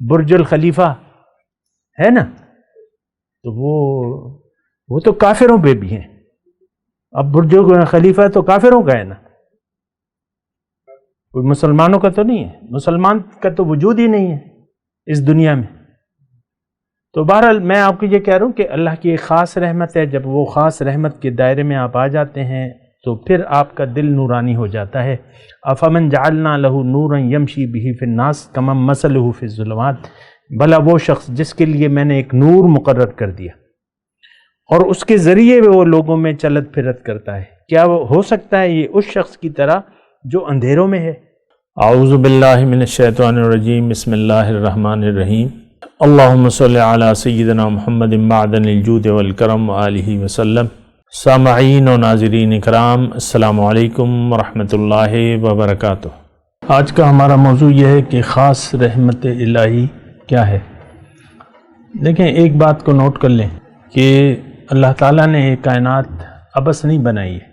برج Al Khalifa ہے نا، تو وہ تو کافروں پہ بھی ہیں. اب برج خلیفہ تو کافروں کا ہے نا، کوئی مسلمانوں کا تو نہیں ہے. مسلمان کا تو وجود ہی نہیں ہے اس دنیا میں. تو بہرحال میں آپ کو یہ کہہ رہا ہوں کہ اللہ کی ایک خاص رحمت ہے. جب وہ خاص رحمت کے دائرے میں آپ آ جاتے ہیں تو پھر آپ کا دل نورانی ہو جاتا ہے. افمن جعلنا لہ نورا یمشی بہ فی الناس کمن مثلہ فی الظلمات، بھلا وہ شخص جس کے لیے میں نے ایک نور مقرر کر دیا اور اس کے ذریعے وہ لوگوں میں چلت پھرت کرتا ہے، کیا وہ ہو سکتا ہے یہ اس شخص کی طرح جو اندھیروں میں ہے؟ اعوذ باللہ من الشیطان الرجیم، بسم اللہ الرحمن الرحیم. اللہم صلی علی سیدنا محمد معدن الجود والکرم وآلہ وسلم. سامعین و ناظرین اکرام، السلام علیکم ورحمۃ اللہ وبرکاتہ. آج کا ہمارا موضوع یہ ہے کہ خاص رحمت الہی کیا ہے. دیکھیں، ایک بات کو نوٹ کر لیں کہ اللہ تعالیٰ نے یہ کائنات ابس نہیں بنائی ہے،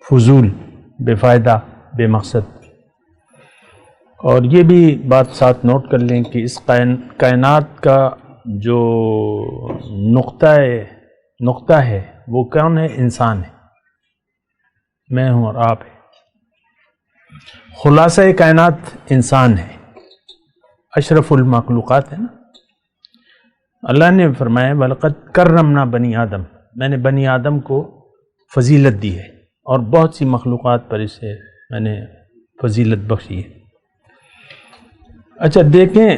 فضول، بے فائدہ، بے مقصد. اور یہ بھی بات ساتھ نوٹ کر لیں کہ اس کائنات کا جو نقطہ ہے وہ کون ہے؟ انسان ہے، میں ہوں اور آپ ہیں. خلاصہ کائنات انسان ہے، اشرف المخلوقات ہے نا. اللہ نے فرمایا وَلَقَدْ كَرَّمْنَا بَنِي آدم، میں نے بنی آدم کو فضیلت دی ہے اور بہت سی مخلوقات پر اسے میں نے فضیلت بخشی ہے. اچھا دیکھیں،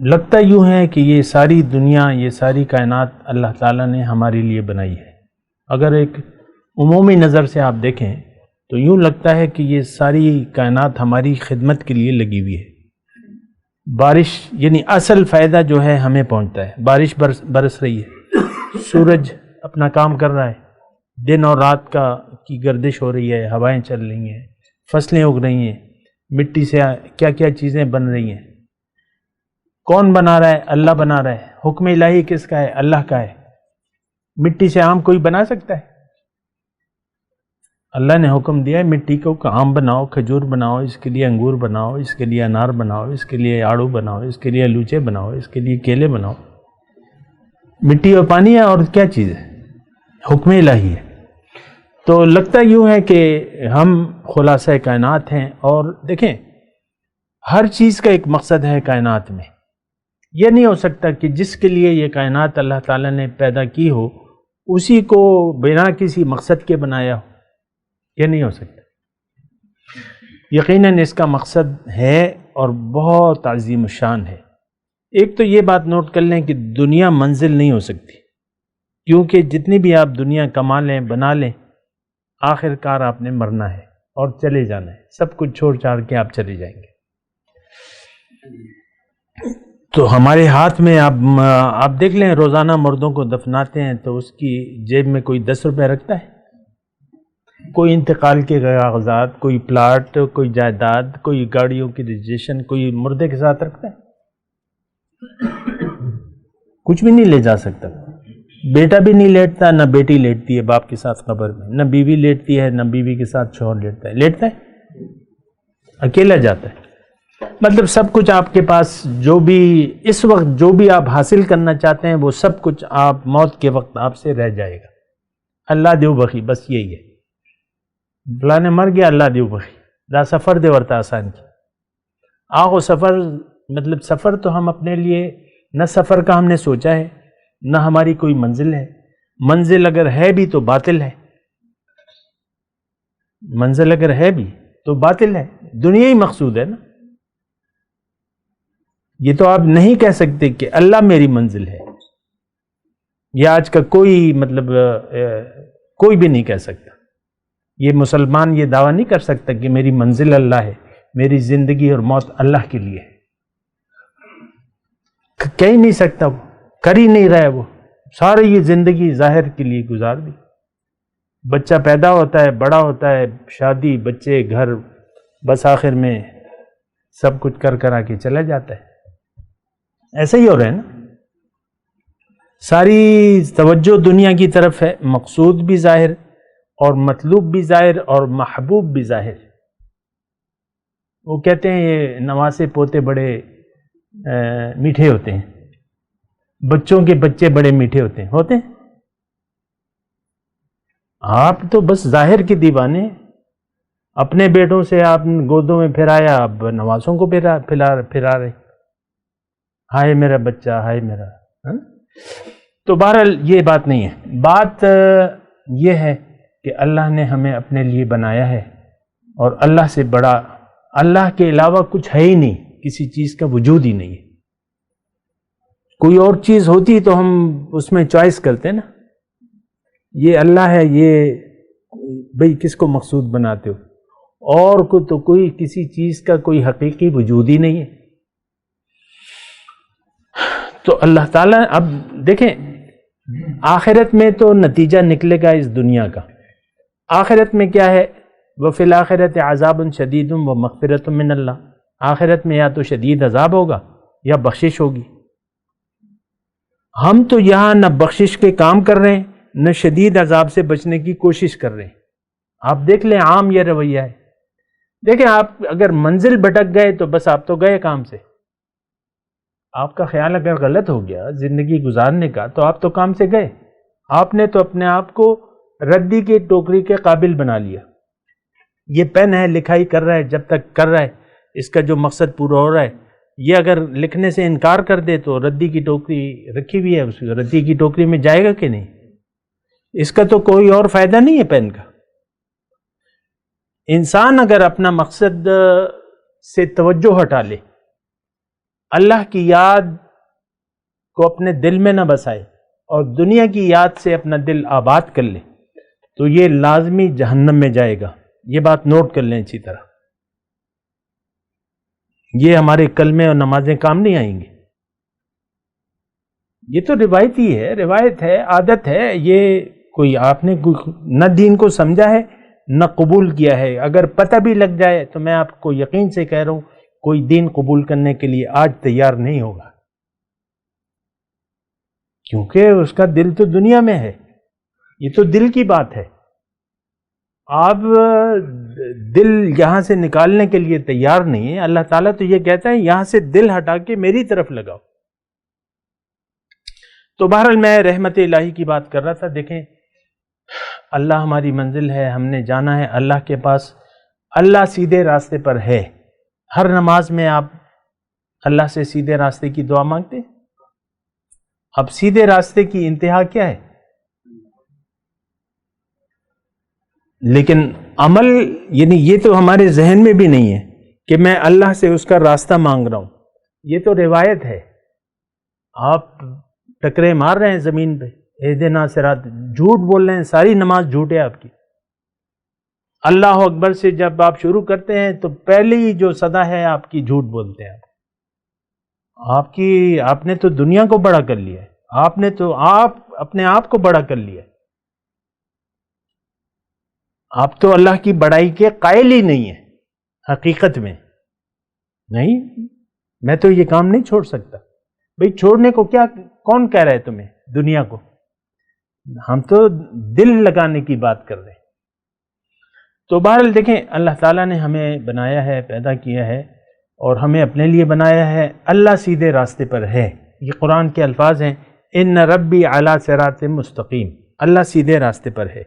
لگتا یوں ہے کہ یہ ساری دنیا، یہ ساری کائنات اللہ تعالیٰ نے ہمارے لیے بنائی ہے. اگر ایک عمومی نظر سے آپ دیکھیں تو یوں لگتا ہے کہ یہ ساری کائنات ہماری خدمت کے لیے لگی ہوئی ہے. بارش یعنی اصل فائدہ جو ہے ہمیں پہنچتا ہے. بارش برس رہی ہے، سورج اپنا کام کر رہا ہے، دن اور رات کی گردش ہو رہی ہے، ہوائیں چل رہی ہیں، فصلیں اگ رہی ہیں، مٹی سے کیا کیا چیزیں بن رہی ہیں. کون بنا رہا ہے؟ اللہ بنا رہا ہے. حکم الہی کس کا ہے؟ اللہ کا ہے. مٹی سے آم کوئی بنا سکتا ہے؟ اللہ نے حکم دیا ہے مٹی کو کہ آم بناؤ، کھجور بناؤ، اس کے لیے انگور بناؤ، اس کے لیے انار بناؤ، اس کے لیے آڑو بناؤ، اس کے لیے لوچے بناؤ، اس کے لیے کیلے بناؤ. مٹی اور پانی ہے اور کیا چیز ہے؟ حکم الہی ہے. تو لگتا یوں ہے کہ ہم خلاصہ کائنات ہیں. اور دیکھیں، ہر چیز کا ایک مقصد ہے کائنات میں. یہ نہیں ہو سکتا کہ جس کے لیے یہ کائنات اللہ تعالیٰ نے پیدا کی ہو اسی کو بنا کسی مقصد کے بنایا ہو. یہ نہیں ہو سکتا. یقیناً اس کا مقصد ہے اور بہت عظیم الشان ہے. ایک تو یہ بات نوٹ کر لیں کہ دنیا منزل نہیں ہو سکتی، کیونکہ جتنی بھی آپ دنیا کما لیں، بنا لیں، آخر کار آپ نے مرنا ہے اور چلے جانا ہے. سب کچھ چھوڑ چھاڑ کے آپ چلے جائیں گے. تو ہمارے ہاتھ میں آپ دیکھ لیں، روزانہ مردوں کو دفناتے ہیں تو اس کی جیب میں کوئی 10 روپے رکھتا ہے؟ کوئی انتقال کے کاغذات، کوئی پلاٹ، کوئی جائیداد، کوئی گاڑیوں کی رجسٹریشن کوئی مردے کے ساتھ رکھتا ہے؟ کچھ بھی نہیں لے جا سکتا. بیٹا بھی نہیں لیٹتا، نہ بیٹی لیٹتی ہے باپ کے ساتھ قبر میں، نہ بیوی لیٹتی ہے، نہ بیوی کے ساتھ شوہر لیٹتا ہے، اکیلا جاتا ہے. مطلب سب کچھ آپ کے پاس جو بھی اس وقت جو بھی آپ حاصل کرنا چاہتے ہیں وہ سب کچھ آپ موت کے وقت آپ سے رہ جائے گا. اللہ دیو بخی، بس یہی ہے. فلاں مر گیا، اللہ دیو بخی، دا سفر دے ورتا آسان کی. آگو سفر، مطلب سفر تو ہم اپنے لیے نہ سفر کا ہم نے سوچا ہے، نہ ہماری کوئی منزل ہے. منزل اگر ہے بھی تو باطل ہے. منزل اگر ہے بھی تو باطل ہے. دنیا ہی مقصود ہے نا. یہ تو آپ نہیں کہہ سکتے کہ اللہ میری منزل ہے. یہ آج کا کوئی کوئی بھی نہیں کہہ سکتا. یہ مسلمان یہ دعویٰ نہیں کر سکتا کہ میری منزل اللہ ہے، میری زندگی اور موت اللہ کے لیے ہے. کہہ ہی نہیں سکتا، وہ کر ہی نہیں رہا ہے. وہ ساری یہ زندگی ظاہر کے لیے گزار دی. بچہ پیدا ہوتا ہے، بڑا ہوتا ہے، شادی، بچے، گھر، بس آخر میں سب کچھ کر کے چلا جاتا ہے. ایسا ہی ہو رہا ہے نا. ساری توجہ دنیا کی طرف ہے، مقصود بھی ظاہر اور مطلوب بھی ظاہر اور محبوب بھی ظاہر. وہ کہتے ہیں یہ نواسے پوتے بڑے میٹھے ہوتے ہیں، بچوں کے بچے بڑے میٹھے ہوتے ہیں۔ آپ تو بس ظاہر کے دیوانے، اپنے بیٹوں سے آپ گودوں میں پھرایا، اب نواسوں کو پھرا رہے، ہائے میرا بچہ، ہائے میرا۔ تو بہرحال یہ بات نہیں ہے، بات یہ ہے کہ اللہ نے ہمیں اپنے لیے بنایا ہے، اور اللہ سے بڑا، اللہ کے علاوہ کچھ ہے ہی نہیں، کسی چیز کا وجود ہی نہیں ہے۔ کوئی اور چیز ہوتی تو ہم اس میں چوائس کرتے نا، یہ اللہ ہے، یہ بھئی کس کو مقصود بناتے ہو، اور کو تو کوئی کسی چیز کا کوئی حقیقی وجود ہی نہیں ہے۔ تو اللہ تعالیٰ، اب دیکھیں آخرت میں تو نتیجہ نکلے گا اس دنیا کا، آخرت میں کیا ہے؟ وَفِي الْآخِرَةِ عَذَابٌ شَدِيدٌ وَمَغْفِرَةٌ مِّنَ اللَّهِ، آخرت میں یا تو شدید عذاب ہوگا یا بخشش ہوگی۔ ہم تو یہاں نہ بخشش کے کام کر رہے ہیں، نہ شدید عذاب سے بچنے کی کوشش کر رہے ہیں۔ آپ دیکھ لیں عام یہ رویہ ہے۔ دیکھیں آپ اگر منزل بھٹک گئے تو بس آپ تو گئے کام سے، آپ کا خیال اگر غلط ہو گیا زندگی گزارنے کا تو آپ تو کام سے گئے، آپ نے تو اپنے آپ کو ردی کے ٹوکری کے قابل بنا لیا۔ یہ پین ہے، لکھائی کر رہا ہے، جب تک کر رہا ہے اس کا جو مقصد پورا ہو رہا ہے، یہ اگر لکھنے سے انکار کر دے تو ردی کی ٹوکری رکھی ہوئی ہے، اس ردی کی ٹوکری میں جائے گا کہ نہیں؟ اس کا تو کوئی اور فائدہ نہیں ہے پین کا۔ انسان اگر اپنا مقصد سے توجہ ہٹا لے، اللہ کی یاد کو اپنے دل میں نہ بسائے اور دنیا کی یاد سے اپنا دل آباد کر لے تو یہ لازمی جہنم میں جائے گا۔ یہ بات نوٹ کر لیں اچھی طرح، یہ ہمارے کلمے اور نمازیں کام نہیں آئیں گے۔ یہ تو روایتی ہے، روایت ہے، عادت ہے، یہ کوئی آپ نے نہ دین کو سمجھا ہے نہ قبول کیا ہے۔ اگر پتہ بھی لگ جائے تو میں آپ کو یقین سے کہہ رہا ہوں کوئی دین قبول کرنے کے لیے آج تیار نہیں ہوگا، کیونکہ اس کا دل تو دنیا میں ہے۔ یہ تو دل کی بات ہے، آپ دل یہاں سے نکالنے کے لیے تیار نہیں ہے۔ اللہ تعالیٰ تو یہ کہتا ہے یہاں سے دل ہٹا کے میری طرف لگاؤ۔ تو بہرحال میں رحمت الہی کی بات کر رہا تھا۔ دیکھیں اللہ ہماری منزل ہے، ہم نے جانا ہے اللہ کے پاس، اللہ سیدھے راستے پر ہے۔ ہر نماز میں آپ اللہ سے سیدھے راستے کی دعا مانگتے ہیں۔ اب سیدھے راستے کی انتہا کیا ہے؟ لیکن عمل، یعنی یہ تو ہمارے ذہن میں بھی نہیں ہے کہ میں اللہ سے اس کا راستہ مانگ رہا ہوں، یہ تو روایت ہے۔ آپ ٹکرے مار رہے ہیں زمین پہ، اہدنا صراط، جھوٹ بول رہے ہیں، ساری نماز جھوٹ ہے آپ کی۔ اللہ اکبر سے جب آپ شروع کرتے ہیں تو پہلی جو صدا ہے آپ کی، جھوٹ بولتے ہیں آپ نے تو دنیا کو بڑا کر لیا ہے، آپ نے تو اپنے آپ کو بڑا کر لیا ہے، آپ تو اللہ کی بڑائی کے قائل ہی نہیں ہیں حقیقت میں۔ نہیں، میں تو یہ کام نہیں چھوڑ سکتا۔ بھئی چھوڑنے کو کیا، کون کہہ رہا ہے تمہیں دنیا کو؟ ہم تو دل لگانے کی بات کر رہے ہیں۔ تو بہرحال دیکھیں اللہ تعالیٰ نے ہمیں بنایا ہے، پیدا کیا ہے، اور ہمیں اپنے لیے بنایا ہے۔ اللہ سیدھے راستے پر ہے، یہ قرآن کے الفاظ ہیں، ان ربی علی صراط مستقیم، اللہ سیدھے راستے پر ہے۔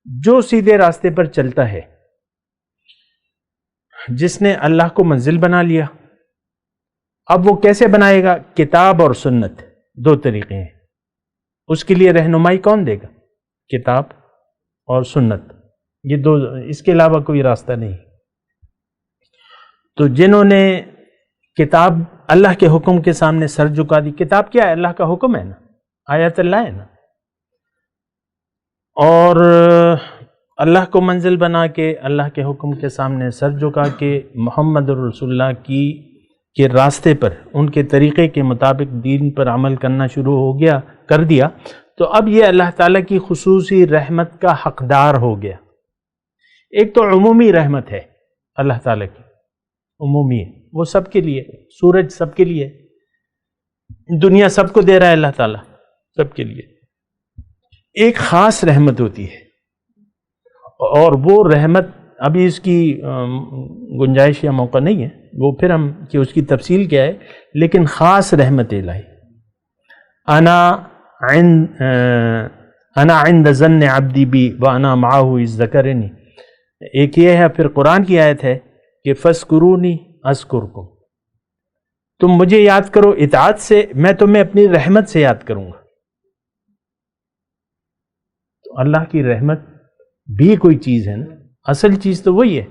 جو سیدھے راستے پر چلتا ہے، جس نے اللہ کو منزل بنا لیا، اب وہ کیسے بنائے گا؟ کتاب اور سنت، دو طریقے ہیں۔ اس کے لیے رہنمائی کون دے گا؟ کتاب اور سنت، یہ دو، اس کے علاوہ کوئی راستہ نہیں۔ تو جنہوں نے کتاب اللہ کے حکم کے سامنے سر جھکا دی، کتاب کیا ہے؟ اللہ کا حکم ہے نا، آیات اللہ ہے نا، اور اللہ کو منزل بنا کے اللہ کے حکم کے سامنے سر جھکا کے محمد رسول اللہ کے راستے پر، ان کے طریقے کے مطابق دین پر عمل کرنا شروع کر دیا، تو اب یہ اللہ تعالیٰ کی خصوصی رحمت کا حقدار ہو گیا۔ ایک تو عمومی رحمت ہے اللہ تعالیٰ کی، عمومی ہے، وہ سب کے لیے، سورج سب کے لیے، دنیا سب کو دے رہا ہے اللہ تعالیٰ، سب کے لیے۔ ایک خاص رحمت ہوتی ہے، اور وہ رحمت ابھی اس کی گنجائش یا موقع نہیں ہے، وہ پھر ہم کہ اس کی تفصیل کیا ہے، لیکن خاص رحمت الہی. انا عند ظن عبدی بی وانا معہ اذ ذکرنی. ایک یہ ہے، پھر قرآن کی آیت ہے کہ فاذکرونی اذکرکم، تم مجھے یاد کرو اطاعت سے، میں تمہیں اپنی رحمت سے یاد کروں گا. تو اللہ کی رحمت بھی کوئی چیز ہے نا، اصل چیز تو وہی ہے.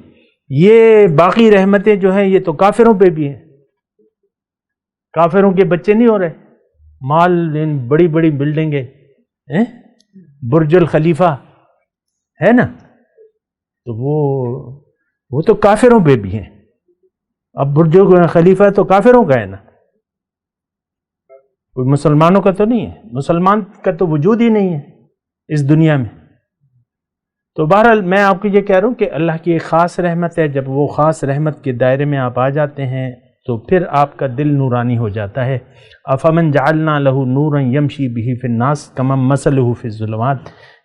یہ باقی رحمتیں جو ہیں یہ تو کافروں پہ بھی ہیں. کافروں کے بچے نہیں ہو رہے، مال، ان بڑی بڑی بلڈنگیں، برج الخلیفہ ہے نا، تو وہ تو کافروں پہ بھی ہیں. اب برج خلیفہ تو کافروں کا ہے نا، کوئی مسلمانوں کا تو نہیں ہے. مسلمان کا تو وجود ہی نہیں ہے اس دنیا میں. تو بہرحال میں آپ کو یہ کہہ رہا ہوں کہ اللہ کی ایک خاص رحمت ہے. جب وہ خاص رحمت کے دائرے میں آپ آ جاتے ہیں تو پھر آپ کا دل نورانی ہو جاتا ہے. افمن جعلنا لہ نورا یمشی بہ فی الناس کمن مثلہ فی الظلمات،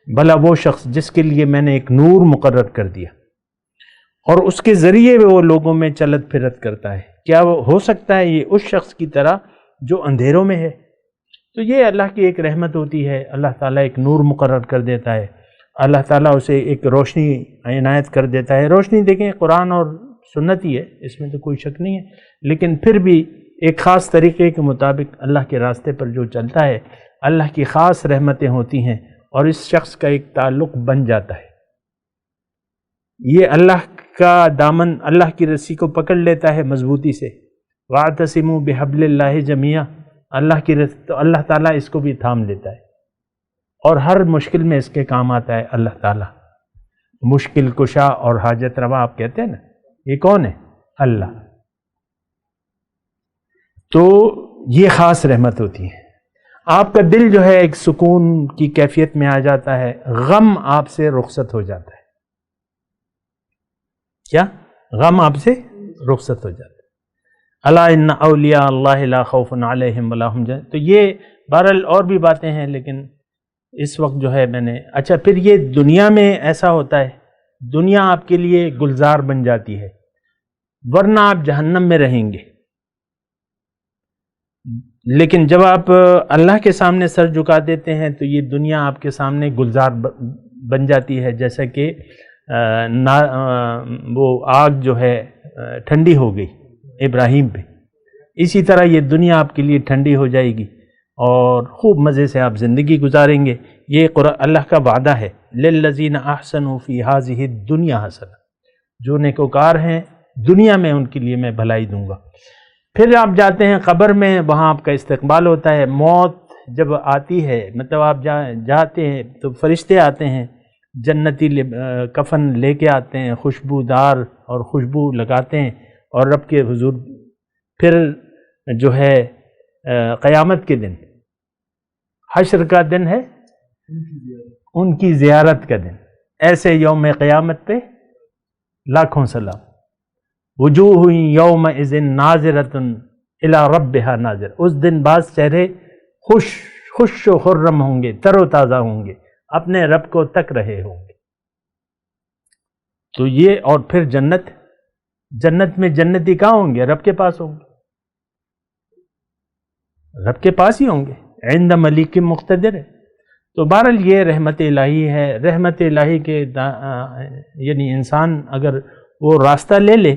بھلا وہ شخص جس کے لیے میں نے ایک نور مقرر کر دیا اور اس کے ذریعے وہ لوگوں میں چلت پھرت کرتا ہے، کیا وہ ہو سکتا ہے یہ اس شخص کی طرح جو اندھیروں میں ہے؟ تو یہ اللہ کی ایک رحمت ہوتی ہے. اللہ تعالیٰ ایک نور مقرر کر دیتا ہے، اللہ تعالیٰ اسے ایک روشنی عنایت کر دیتا ہے. روشنی دیکھیں قرآن اور سنت ہی ہے، اس میں تو کوئی شک نہیں ہے، لیکن پھر بھی ایک خاص طریقے کے مطابق اللہ کے راستے پر جو چلتا ہے اللہ کی خاص رحمتیں ہوتی ہیں اور اس شخص کا ایک تعلق بن جاتا ہے. یہ اللہ کا دامن، اللہ کی رسی کو پکڑ لیتا ہے مضبوطی سے. وَاعْتَصِمُوا بِحَبْلِ اللَّهِ جَمِيعًا، اللہ کی رسی، تو اللہ تعالیٰ اس کو بھی تھام لیتا ہے اور ہر مشکل میں اس کے کام آتا ہے. اللہ تعالیٰ مشکل کشا اور حاجت روا آپ کہتے ہیں نا، یہ کون ہے؟ اللہ. تو یہ خاص رحمت ہوتی ہے. آپ کا دل جو ہے ایک سکون کی کیفیت میں آ جاتا ہے، غم آپ سے رخصت ہو جاتا ہے. کیا؟ غم آپ سے رخصت ہو جاتا ہے. الا ان اولیاء اللہ لا خوف علیہم ولا هم يحزنون. تو یہ بہرحال اور بھی باتیں ہیں، لیکن اس وقت جو ہے میں نے اچھا پھر یہ دنیا میں ایسا ہوتا ہے، دنیا آپ کے لیے گلزار بن جاتی ہے، ورنہ آپ جہنم میں رہیں گے. لیکن جب آپ اللہ کے سامنے سر جھکا دیتے ہیں تو یہ دنیا آپ کے سامنے گلزار بن جاتی ہے، جیسا کہ وہ آگ جو ہے ٹھنڈی ہو گئی ابراہیم پہ، اسی طرح یہ دنیا آپ کے لیے ٹھنڈی ہو جائے گی اور خوب مزے سے آپ زندگی گزاریں گے. یہ اللہ کا وعدہ ہے، للذین احسنوا فی ہذہ الدنیا حسنہ، جو نیکوکار ہیں دنیا میں ان کے لیے میں بھلائی دوں گا. پھر آپ جاتے ہیں قبر میں، وہاں آپ کا استقبال ہوتا ہے. موت جب آتی ہے، مطلب آپ جاتے ہیں تو فرشتے آتے ہیں، جنتی کفن لے کے آتے ہیں، خوشبودار اور خوشبو لگاتے ہیں اور رب کے حضور. پھر جو ہے قیامت کے دن، حشر کا دن ہے، ان کی زیارت کا دن. ایسے یوم قیامت پہ لاکھوں سلام. وجوہ یومئذ ناظرۃ الی ربہا ناظر. اس دن بعض چہرے خوش و خرم ہوں گے، تر و تازہ ہوں گے، اپنے رب کو تک رہے ہوں گے. تو یہ، اور پھر جنت میں جنتی کہاں ہوں گے؟ رب کے پاس ہوں گے، رب کے پاس ہی ہوں گے، عند ملیک مقتدر ہے. تو بہرحال یہ رحمت الہی ہے. رحمت الہی کے یعنی انسان اگر وہ راستہ لے لے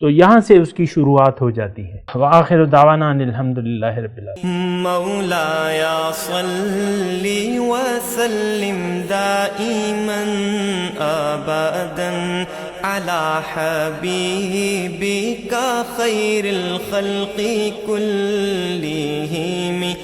تو یہاں سے اس کی شروعات ہو جاتی ہے. وآخر دعوانا ان الحمدللہ رب العالمین. مولایا صلی وسلم دائما ابدا علی حبیبک خیر الخلق کلہم